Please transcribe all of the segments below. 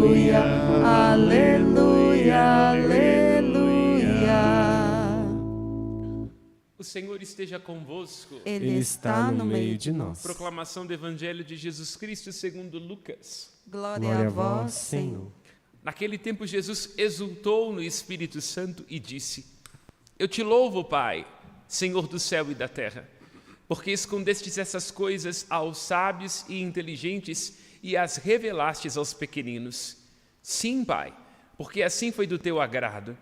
Aleluia, aleluia. O Senhor esteja convosco. Ele está no meio de nós. Proclamação do Evangelho de Jesus Cristo segundo Lucas. Glória a vós, Senhor. Naquele tempo Jesus exultou no Espírito Santo e disse: Eu te louvo, Pai, Senhor do céu e da terra, porque escondestes essas coisas aos sábios e inteligentes e as revelastes aos pequeninos. Sim, Pai, porque assim foi do teu agrado.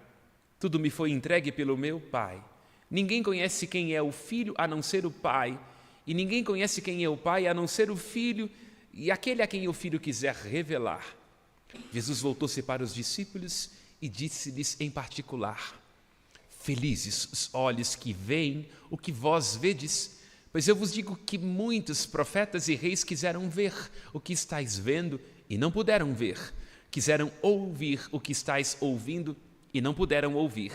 Tudo me foi entregue pelo meu Pai. Ninguém conhece quem é o Filho a não ser o Pai, e ninguém conhece quem é o Pai a não ser o Filho e aquele a quem o Filho quiser revelar. Jesus voltou-se para os discípulos e disse-lhes em particular: Felizes os olhos que veem o que vós vedes, pois eu vos digo que muitos profetas e reis quiseram ver o que estáis vendo e não puderam ver, quiseram ouvir o que estáis ouvindo e não puderam ouvir.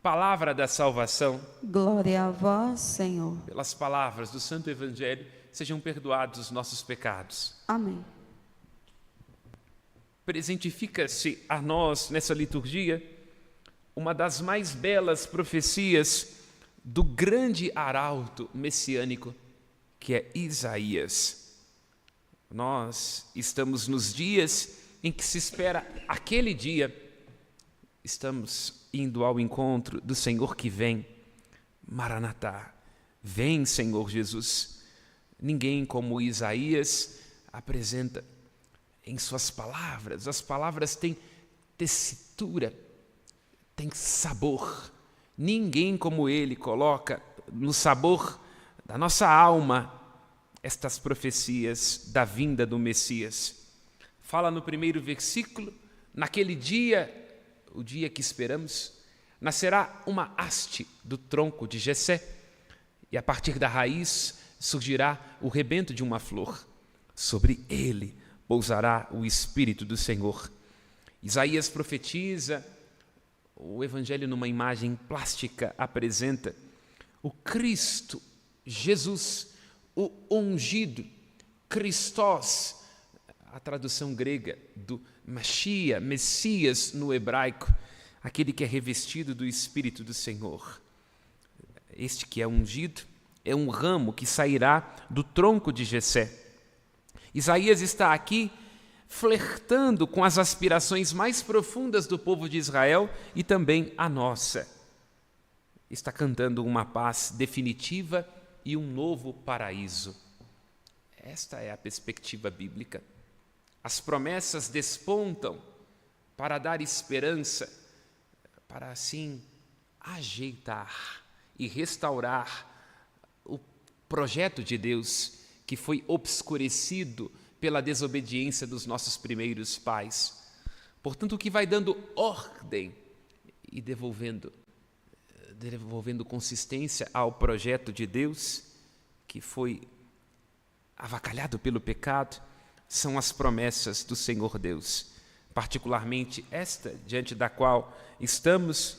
Palavra da salvação. Glória a vós, Senhor. Pelas palavras do Santo Evangelho, sejam perdoados os nossos pecados. Amém. Presentifica-se a nós, nessa liturgia, uma das mais belas profecias do grande arauto messiânico, que é Isaías. Nós estamos nos dias em que se espera aquele dia. Estamos indo ao encontro do Senhor que vem. Maranatá, vem, Senhor Jesus. Ninguém como Isaías apresenta em suas palavras. As palavras têm tessitura, têm sabor. Ninguém como ele coloca no sabor da nossa alma estas profecias da vinda do Messias. Fala no primeiro versículo: naquele dia, o dia que esperamos, nascerá uma haste do tronco de Jessé, e a partir da raiz surgirá o rebento de uma flor. Sobre ele pousará o Espírito do Senhor. Isaías profetiza, o Evangelho numa imagem plástica apresenta o Cristo, Jesus, o ungido, Christos, a tradução grega do Mashiach, Messias no hebraico, aquele que é revestido do Espírito do Senhor. Este que é ungido é um ramo que sairá do tronco de Jessé. Isaías está aqui flertando com as aspirações mais profundas do povo de Israel e também a nossa. Está cantando uma paz definitiva e um novo paraíso. Esta é a perspectiva bíblica. As promessas despontam para dar esperança, para assim ajeitar e restaurar o projeto de Deus que foi obscurecido pela desobediência dos nossos primeiros pais. Portanto, o que vai dando ordem e devolvendo consistência ao projeto de Deus, que foi avacalhado pelo pecado, são as promessas do Senhor Deus, particularmente esta, diante da qual estamos,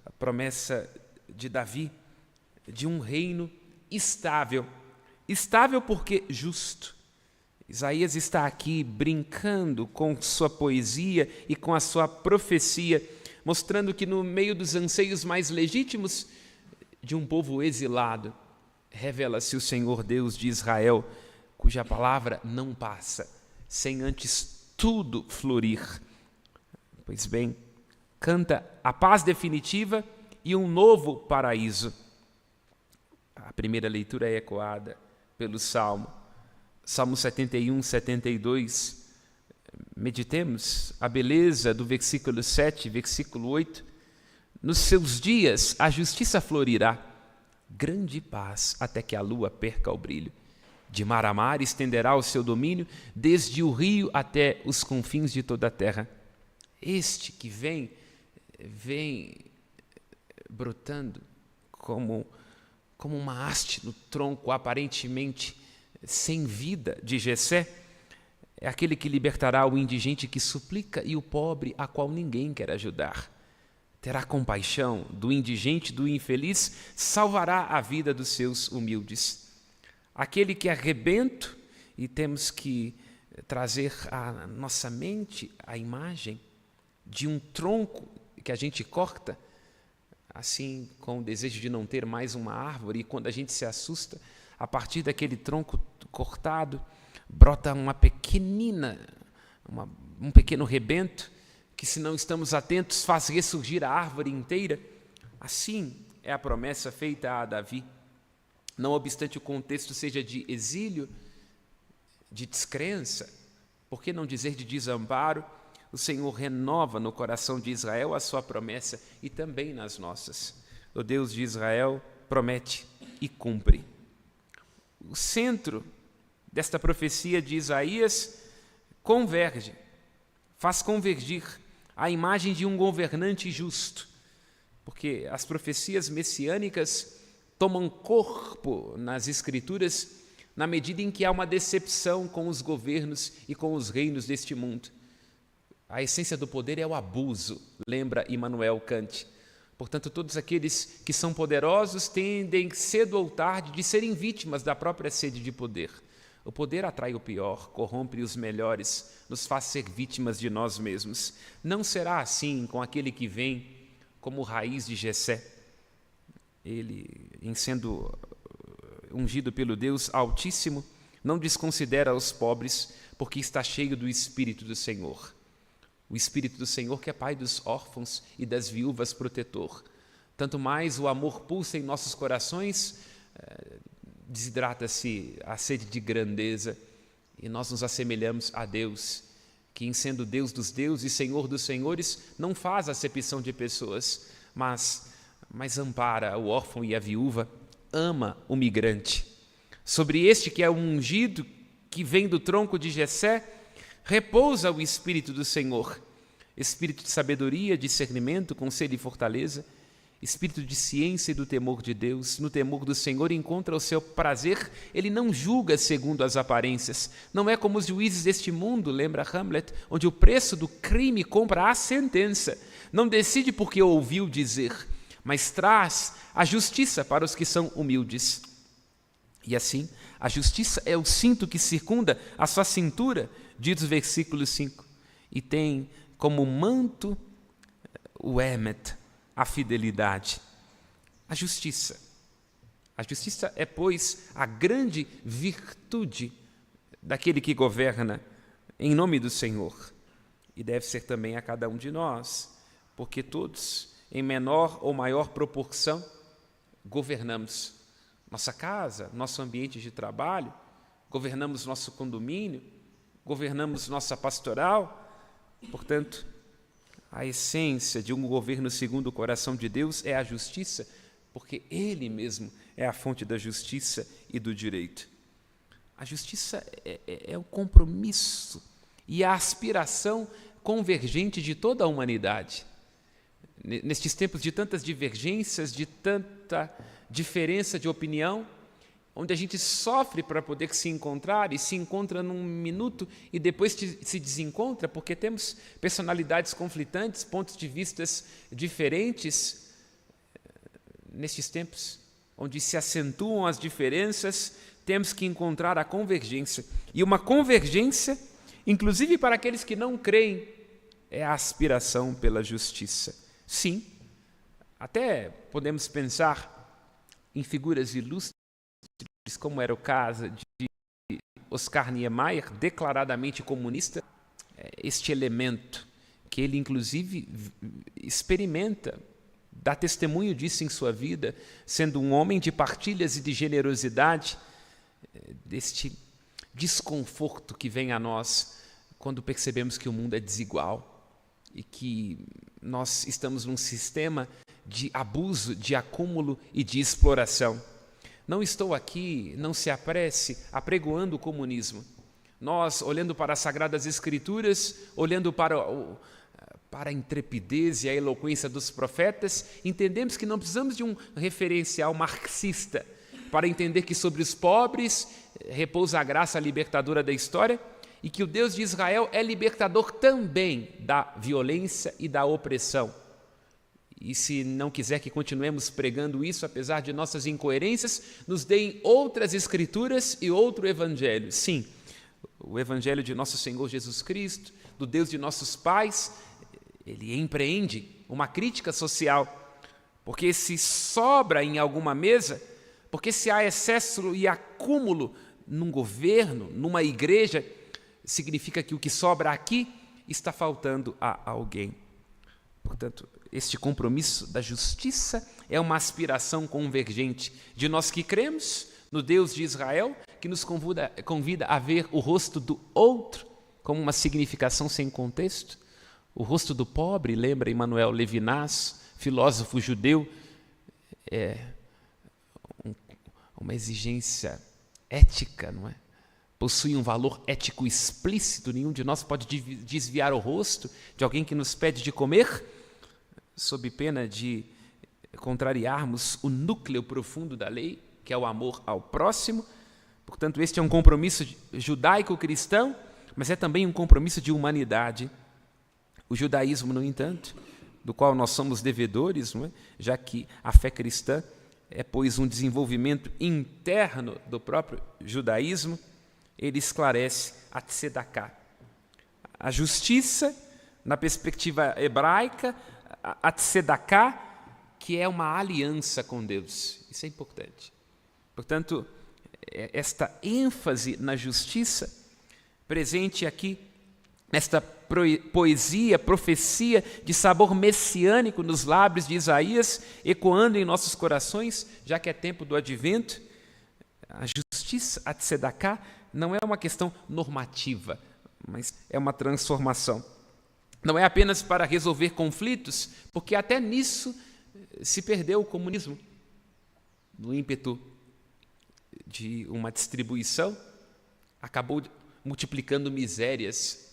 a promessa de Davi, de um reino estável. Estável porque justo. Isaías está aqui brincando com sua poesia e com a sua profecia, mostrando que no meio dos anseios mais legítimos de um povo exilado, revela-se o Senhor Deus de Israel, cuja palavra não passa sem antes tudo florir. Pois bem, canta a paz definitiva e um novo paraíso. A primeira leitura é ecoada pelo Salmo 71, 72. Meditemos a beleza do versículo 7, versículo 8. Nos seus dias a justiça florirá, grande paz até que a lua perca o brilho. De mar a mar estenderá o seu domínio, desde o rio até os confins de toda a terra. Este que vem brotando como uma haste no tronco aparentemente sem vida de Jessé, é aquele que libertará o indigente que suplica e o pobre a qual ninguém quer ajudar. Terá compaixão do indigente, do infeliz, salvará a vida dos seus humildes. Aquele que é rebento, e temos que trazer à nossa mente a imagem de um tronco que a gente corta, assim, com o desejo de não ter mais uma árvore, e quando a gente se assusta, a partir daquele tronco cortado, brota uma pequenina, um pequeno rebento, que se não estamos atentos faz ressurgir a árvore inteira. Assim é a promessa feita a Davi. Não obstante o contexto seja de exílio, de descrença, por que não dizer de desamparo, o Senhor renova no coração de Israel a sua promessa e também nas nossas. O Deus de Israel promete e cumpre. O centro desta profecia de Isaías converge, faz convergir a imagem de um governante justo, porque as profecias messiânicas tomam corpo nas Escrituras na medida em que há uma decepção com os governos e com os reinos deste mundo. A essência do poder é o abuso, lembra Immanuel Kant. Portanto, todos aqueles que são poderosos tendem cedo ou tarde de serem vítimas da própria sede de poder. O poder atrai o pior, corrompe os melhores, nos faz ser vítimas de nós mesmos. Não será assim com aquele que vem como raiz de Jessé. Ele, em sendo ungido pelo Deus Altíssimo, não desconsidera os pobres, porque está cheio do Espírito do Senhor. O Espírito do Senhor, que é Pai dos órfãos e das viúvas, protetor. Tanto mais o amor pulsa em nossos corações, desidrata-se a sede de grandeza, e nós nos assemelhamos a Deus, que, em sendo Deus dos deuses e Senhor dos senhores, não faz acepção de pessoas, mas ampara o órfão e a viúva, ama o migrante. Sobre este que é o ungido, que vem do tronco de Jessé, repousa o Espírito do Senhor, Espírito de sabedoria, discernimento, conselho e fortaleza, Espírito de ciência e do temor de Deus. No temor do Senhor encontra o seu prazer, ele não julga segundo as aparências. Não é como os juízes deste mundo, lembra Hamlet, onde o preço do crime compra a sentença. Não decide porque ouviu dizer, mas traz a justiça para os que são humildes. E assim, a justiça é o cinto que circunda a sua cintura, diz o versículo 5, e tem como manto o emet, a fidelidade. A justiça é, pois, a grande virtude daquele que governa em nome do Senhor. E deve ser também a cada um de nós, porque todos, em menor ou maior proporção, governamos nossa casa, nosso ambiente de trabalho, governamos nosso condomínio, governamos nossa pastoral. Portanto, a essência de um governo segundo o coração de Deus é a justiça, porque Ele mesmo é a fonte da justiça e do direito. A justiça é o compromisso e a aspiração convergente de toda a humanidade. Nestes tempos de tantas divergências, de tanta diferença de opinião, onde a gente sofre para poder se encontrar e se encontra num minuto e depois se desencontra, porque temos personalidades conflitantes, pontos de vistas diferentes. Nestes tempos, onde se acentuam as diferenças, temos que encontrar a convergência. E uma convergência, inclusive para aqueles que não creem, é a aspiração pela justiça. Sim, até podemos pensar em figuras ilustres, como era o caso de Oscar Niemeyer, declaradamente comunista, este elemento que ele, inclusive, experimenta, dá testemunho disso em sua vida, sendo um homem de partilhas e de generosidade, deste desconforto que vem a nós quando percebemos que o mundo é desigual e que nós estamos num sistema de abuso, de acúmulo e de exploração. Não estou aqui, não se apresse, apregoando o comunismo. Nós, olhando para as Sagradas Escrituras, olhando para a intrepidez e a eloquência dos profetas, entendemos que não precisamos de um referencial marxista para entender que sobre os pobres repousa a graça libertadora da história e que o Deus de Israel é libertador também da violência e da opressão. E se não quiser que continuemos pregando isso, apesar de nossas incoerências, nos deem outras escrituras e outro evangelho. Sim, o Evangelho de nosso Senhor Jesus Cristo, do Deus de nossos pais, ele empreende uma crítica social, porque se sobra em alguma mesa, porque se há excesso e acúmulo num governo, numa igreja, significa que o que sobra aqui está faltando a alguém. Portanto, este compromisso da justiça é uma aspiração convergente de nós que cremos no Deus de Israel, que nos convida a ver o rosto do outro como uma significação sem contexto. O rosto do pobre, lembra Emmanuel Levinas, filósofo judeu, é uma exigência ética, não é? Possui um valor ético explícito, nenhum de nós pode desviar o rosto de alguém que nos pede de comer, sob pena de contrariarmos o núcleo profundo da lei, que é o amor ao próximo. Portanto, este é um compromisso judaico-cristão, mas é também um compromisso de humanidade. O judaísmo, no entanto, do qual nós somos devedores, não é? Já que a fé cristã é, pois, um desenvolvimento interno do próprio judaísmo, ele esclarece a tzedakah. A justiça, na perspectiva hebraica, a tzedakah, que é uma aliança com Deus. Isso é importante. Portanto, esta ênfase na justiça, presente aqui nesta poesia, profecia de sabor messiânico nos lábios de Isaías, ecoando em nossos corações, já que é tempo do advento, a justiça, a tzedakah, não é uma questão normativa, mas é uma transformação. Não é apenas para resolver conflitos, porque até nisso se perdeu o comunismo, no ímpeto de uma distribuição, acabou multiplicando misérias.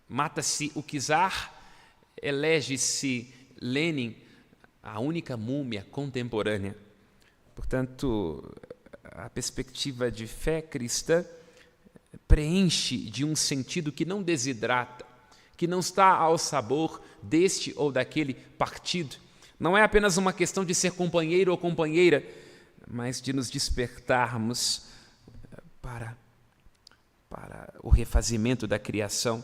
Mata-se o czar, elege-se Lenin, a única múmia contemporânea. Portanto, a perspectiva de fé cristã preenche de um sentido que não desidrata, que não está ao sabor deste ou daquele partido. Não é apenas uma questão de ser companheiro ou companheira, mas de nos despertarmos para o refazimento da criação,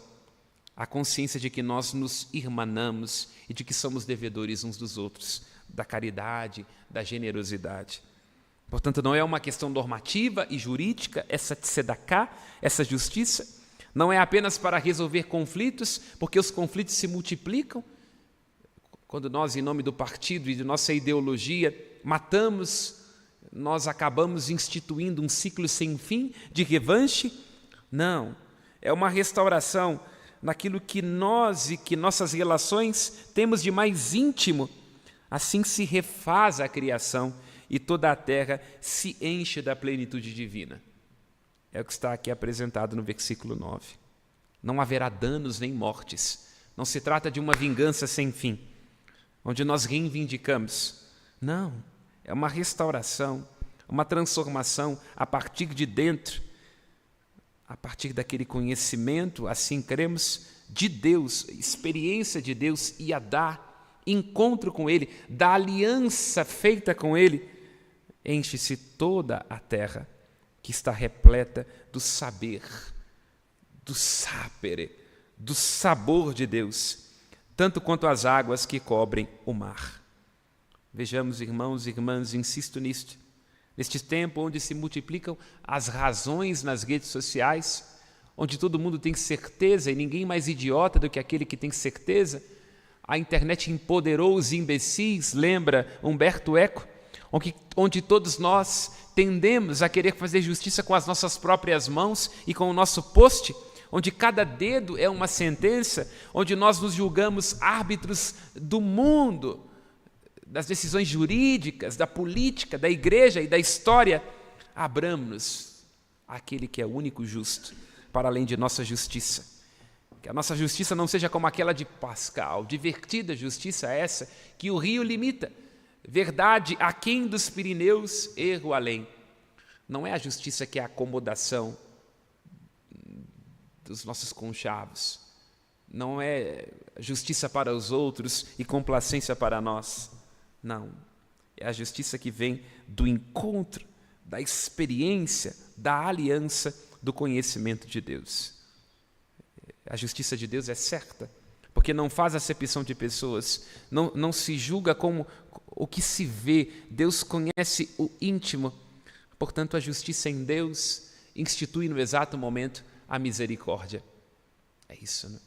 a consciência de que nós nos irmanamos e de que somos devedores uns dos outros, da caridade, da generosidade. Portanto, não é uma questão normativa e jurídica, essa tzedakah, essa justiça, não é apenas para resolver conflitos, porque os conflitos se multiplicam, quando nós, em nome do partido e de nossa ideologia, matamos, nós acabamos instituindo um ciclo sem fim de revanche. Não, é uma restauração naquilo que nós e que nossas relações temos de mais íntimo. Assim se refaz a criação e toda a terra se enche da plenitude divina. É o que está aqui apresentado no versículo 9. Não haverá danos nem mortes. Não se trata de uma vingança sem fim, onde nós reivindicamos. Não, é uma restauração, uma transformação a partir de dentro, a partir daquele conhecimento, assim cremos, de Deus, experiência de Deus e a dar, encontro com Ele, da aliança feita com Ele, enche-se toda a terra, que está repleta do saber, do sapere, do sabor de Deus, tanto quanto as águas que cobrem o mar. Vejamos, irmãos e irmãs, insisto nisto, neste tempo onde se multiplicam as razões nas redes sociais, onde todo mundo tem certeza e ninguém mais idiota do que aquele que tem certeza, a internet empoderou os imbecis, lembra Humberto Eco, onde todos nós tendemos a querer fazer justiça com as nossas próprias mãos e com o nosso post, onde cada dedo é uma sentença, onde nós nos julgamos árbitros do mundo, das decisões jurídicas, da política, da igreja e da história. Abramos àquele que é o único justo, para além de nossa justiça. Que a nossa justiça não seja como aquela de Pascal, divertida justiça essa que o rio limita. Verdade aquém dos Pirineus, erro além. Não é a justiça que é a acomodação dos nossos conchavos. Não é justiça para os outros e complacência para nós. Não. É a justiça que vem do encontro, da experiência, da aliança do conhecimento de Deus. A justiça de Deus é certa, porque não faz acepção de pessoas, não se julga como o que se vê. Deus conhece o íntimo. Portanto, a justiça em Deus institui no exato momento a misericórdia. É isso, né?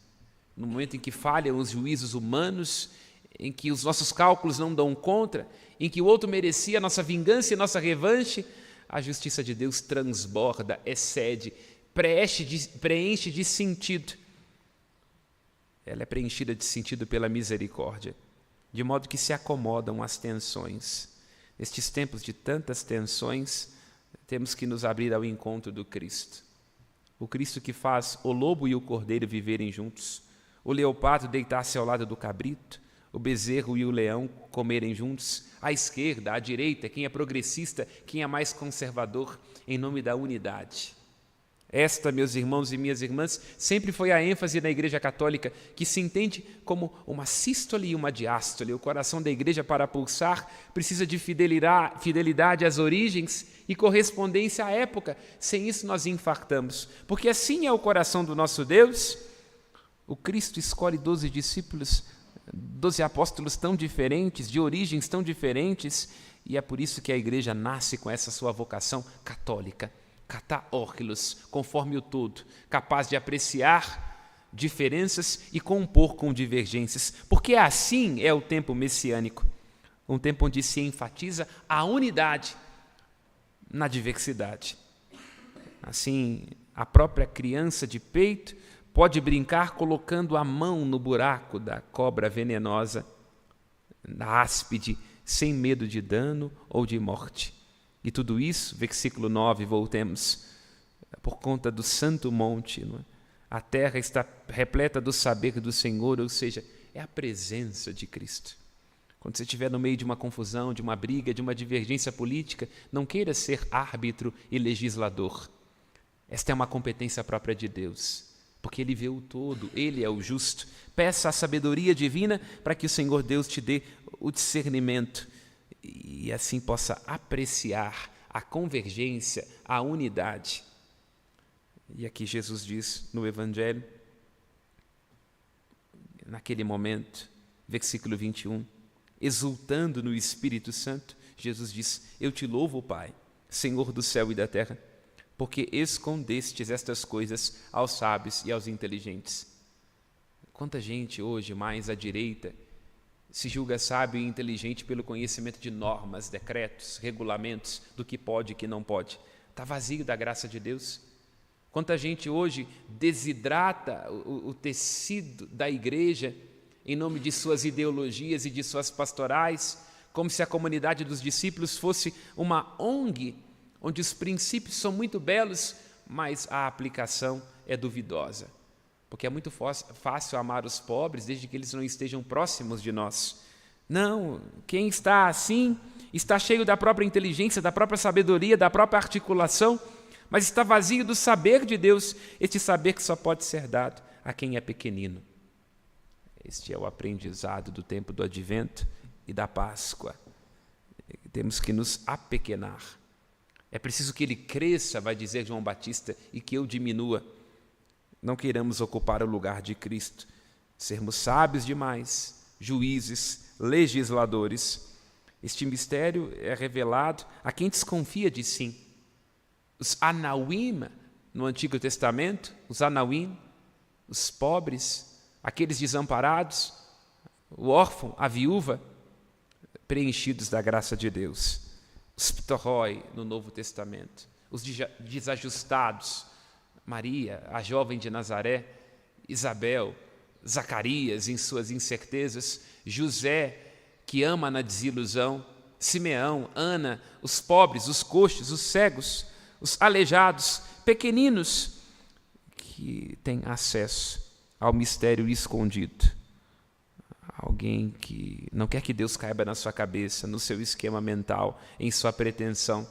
No momento em que falham os juízos humanos, em que os nossos cálculos não dão conta, em que o outro merecia a nossa vingança e nossa revanche, a justiça de Deus transborda, excede, preenche de sentido. Ela é preenchida de sentido pela misericórdia, de modo que se acomodam as tensões. Nestes tempos de tantas tensões, temos que nos abrir ao encontro do Cristo. O Cristo que faz o lobo e o cordeiro viverem juntos, o leopardo deitar-se ao lado do cabrito, o bezerro e o leão comerem juntos, à esquerda, à direita, quem é progressista, quem é mais conservador, em nome da unidade. Esta, meus irmãos e minhas irmãs, sempre foi a ênfase na Igreja Católica, que se entende como uma sístole e uma diástole. O coração da Igreja, para pulsar, precisa de fidelidade às origens e correspondência à época. Sem isso nós infartamos, porque assim é o coração do nosso Deus. O Cristo escolhe 12 discípulos, 12 apóstolos tão diferentes, de origens tão diferentes, e é por isso que a Igreja nasce com essa sua vocação católica. Kata orkilos, conforme o todo, capaz de apreciar diferenças e compor com divergências, porque assim é o tempo messiânico, um tempo onde se enfatiza a unidade na diversidade. Assim, a própria criança de peito pode brincar colocando a mão no buraco da cobra venenosa, da áspide, sem medo de dano ou de morte. E tudo isso, versículo 9, voltemos, por conta do santo monte, não é? A terra está repleta do saber do Senhor, ou seja, é a presença de Cristo. Quando você estiver no meio de uma confusão, de uma briga, de uma divergência política, não queira ser árbitro e legislador. Esta é uma competência própria de Deus, porque Ele vê o todo, Ele é o justo. Peça a sabedoria divina para que o Senhor Deus te dê o discernimento e assim possa apreciar a convergência, a unidade. E aqui Jesus diz no Evangelho, naquele momento, versículo 21, exultando no Espírito Santo, Jesus diz: eu te louvo, Pai, Senhor do céu e da terra, porque escondestes estas coisas aos sábios e aos inteligentes. Quanta gente hoje, mais à direita, se julga sábio e inteligente pelo conhecimento de normas, decretos, regulamentos, do que pode e que não pode. Está vazio da graça de Deus. Quanta gente hoje desidrata o tecido da igreja em nome de suas ideologias e de suas pastorais, como se a comunidade dos discípulos fosse uma ONG, onde os princípios são muito belos, mas a aplicação é duvidosa. Porque é muito fácil amar os pobres desde que eles não estejam próximos de nós. Não, quem está assim está cheio da própria inteligência, da própria sabedoria, da própria articulação, mas está vazio do saber de Deus, este saber que só pode ser dado a quem é pequenino. Este é o aprendizado do tempo do Advento e da Páscoa. Temos que nos apequenar. É preciso que ele cresça, vai dizer João Batista, e que eu diminua. Não queiramos ocupar o lugar de Cristo, sermos sábios demais, juízes, legisladores. Este mistério é revelado a quem desconfia de si. Os Anauim, no Antigo Testamento, os Anauim, os pobres, aqueles desamparados, o órfão, a viúva, preenchidos da graça de Deus. Os Ptoroi, no Novo Testamento, os desajustados, Maria, a jovem de Nazaré, Isabel, Zacarias em suas incertezas, José, que ama na desilusão, Simeão, Ana, os pobres, os coxos, os cegos, os aleijados, pequeninos, que têm acesso ao mistério escondido. Alguém que não quer que Deus caiba na sua cabeça, no seu esquema mental, em sua pretensão,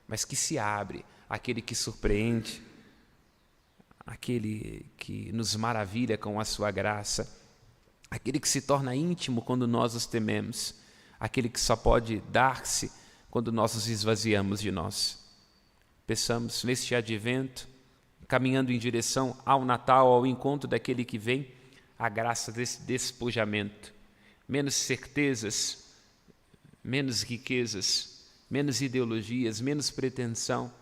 mas que se abre àquele que surpreende, aquele que nos maravilha com a sua graça, aquele que se torna íntimo quando nós os tememos, aquele que só pode dar-se quando nós os esvaziamos de nós. Peçamos neste advento caminhando em direção ao Natal, ao encontro daquele que vem, a graça desse despojamento. Menos certezas, menos riquezas, menos ideologias, menos pretensão,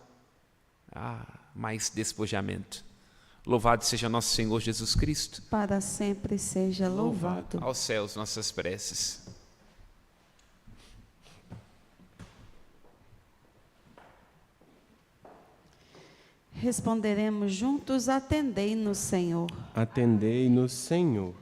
mais despojamento. Louvado seja nosso Senhor Jesus Cristo. Para sempre seja louvado. Aos céus nossas preces. Responderemos juntos: atendei-nos, Senhor. Atendei-nos, Senhor.